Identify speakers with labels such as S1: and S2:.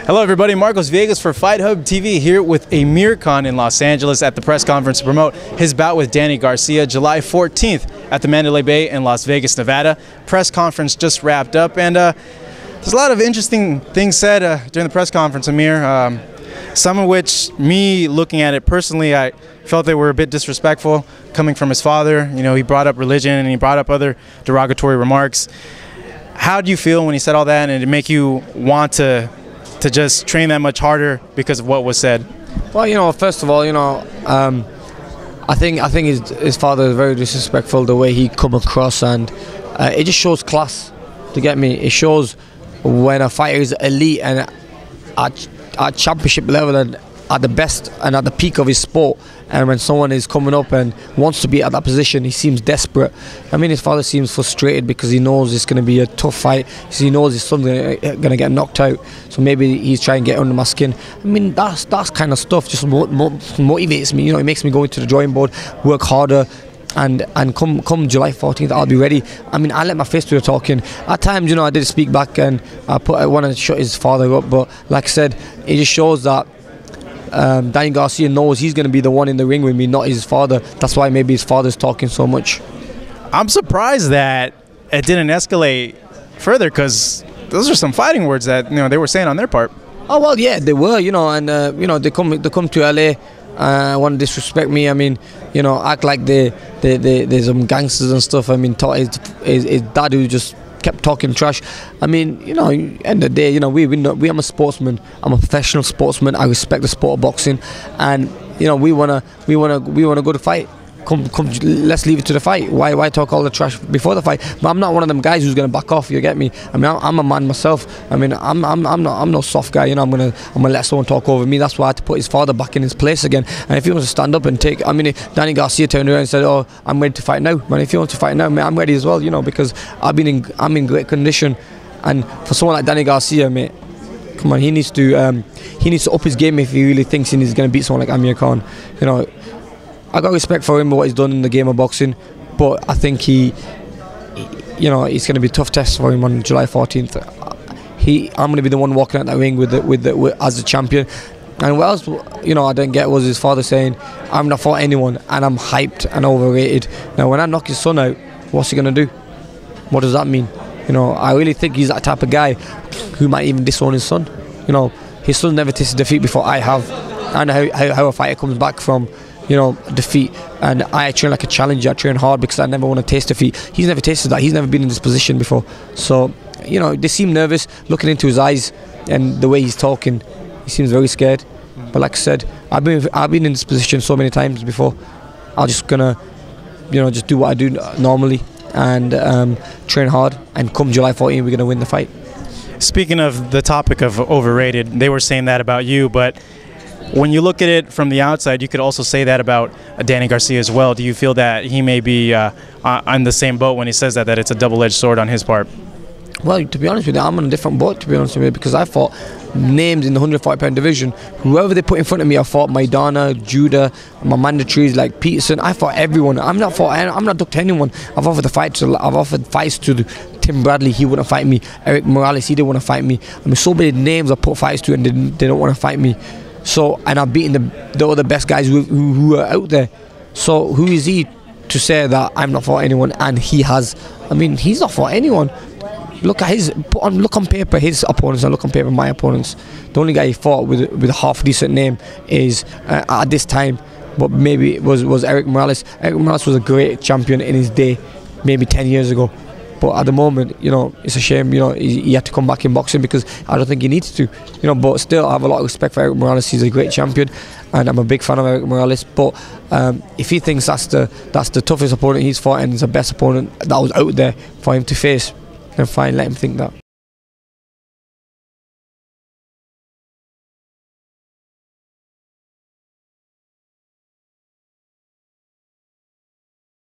S1: Hello everybody, Marcos Villegas for Fight Hub TV here with Amir Khan in Los Angeles at the press conference to promote his bout with Danny Garcia July 14th at the Mandalay Bay in Las Vegas, Nevada. Press conference just wrapped up, and there's a lot of interesting things said during the press conference, Amir. Some of which, me looking at it personally, I felt they were a bit disrespectful coming from his father. You know, he brought up religion and he brought up other derogatory remarks. How do you feel when he said all that, and did it make you want to just train that much harder because of what was said?
S2: Well, you know, first of all, you know, I think his father is very disrespectful the way he come across, and it just shows class. To get me, it shows when a fighter is elite and at championship level and at the best and at the peak of his sport, and when someone is coming up and wants to be at that position, he seems desperate. I mean, his father seems frustrated because he knows it's going to be a tough fight. He knows his son's going to get knocked out, so maybe he's trying to get under my skin. I mean, that's kind of stuff just motivates me. You know, it makes me go into the drawing board, work harder, and come July 14th, I'll be ready. I mean, I let my face do the talking. At times, you know, I did speak back and I wanted to shut his father up, but like I said, it just shows that Danny Garcia knows he's going to be the one in the ring with me, not his father. That's why maybe his father's talking so much.
S1: I'm surprised that it didn't escalate further, because those are some fighting words that, you know, they were saying on their part.
S2: Oh well, yeah, they were, you know, and you know, they come to LA. Want to disrespect me. I mean, you know, act like there's some gangsters and stuff. I mean, his dad who just kept talking trash. I mean, you know, end of the day, you know, I'm a sportsman. I'm a professional sportsman. I respect the sport of boxing, and you know, we wanna go to fight. Come, let's leave it to the fight. Why talk all the trash before the fight? But I'm not one of them guys who's gonna back off. You get me? I mean, I'm a man myself. I mean, I'm no soft guy. You know, I'm gonna let someone talk over me. That's why I had to put his father back in his place again. And if he wants to stand up and take, I mean, Danny Garcia turned around and said, "Oh, I'm ready to fight now." Man, if he wants to fight now, mate, I'm ready as well. You know, because I'm in great condition. And for someone like Danny Garcia, mate, come on, he needs to up his game if he really thinks he's gonna beat someone like Amir Khan. You know, I got respect for him and what he's done in the game of boxing, but I think you know, it's going to be a tough test for him on July 14th. I'm going to be the one walking out that ring as the champion. And what else, you know, I didn't get was his father saying, "I'm not for anyone and I'm hyped and overrated." Now, when I knock his son out, what's he going to do? What does that mean? You know, I really think he's that type of guy who might even disown his son. You know, his son never tasted defeat before I have. I know how a fighter comes back from, you know, defeat, and I train like a challenger. I train hard because I never want to taste defeat. He's never tasted that. He's never been in this position before. So, you know, they seem nervous looking into his eyes and the way he's talking. He seems very scared. But like I said, I've been in this position so many times before. I'm just gonna, you know, just do what I do normally and train hard. And come July 14th, we're gonna win the fight.
S1: Speaking of the topic of overrated, they were saying that about you, but when you look at it from the outside, you could also say that about Danny Garcia as well. Do you feel that he may be on the same boat when he says that it's a double-edged sword on his part?
S2: Well, to be honest with you, I'm on a different boat, to be honest with you, because I fought names in the 140-pound division. Whoever they put in front of me, I fought Maidana, Judah, my mandatories like Peterson. I fought everyone. I'm not ducked anyone. I've offered fights to Tim Bradley. He wouldn't fight me. Eric Morales, he didn't want to fight me. I mean, so many names I put fights to and they don't want to fight me. So, and I've beaten the other best guys who are out there. So who is he to say that I'm not for anyone and he has? I mean, he's not for anyone. Look at look on paper his opponents and look on paper my opponents. The only guy he fought with a half decent name is at this time, but maybe it was Eric Morales. Eric Morales was a great champion in his day, maybe 10 years ago. But at the moment, you know, it's a shame, you know, he had to come back in boxing because I don't think he needs to, you know, but still I have a lot of respect for Eric Morales. He's a great champion and I'm a big fan of Eric Morales, but if he thinks that's the toughest opponent he's fought and is the best opponent that was out there for him to face, then fine, let him think that.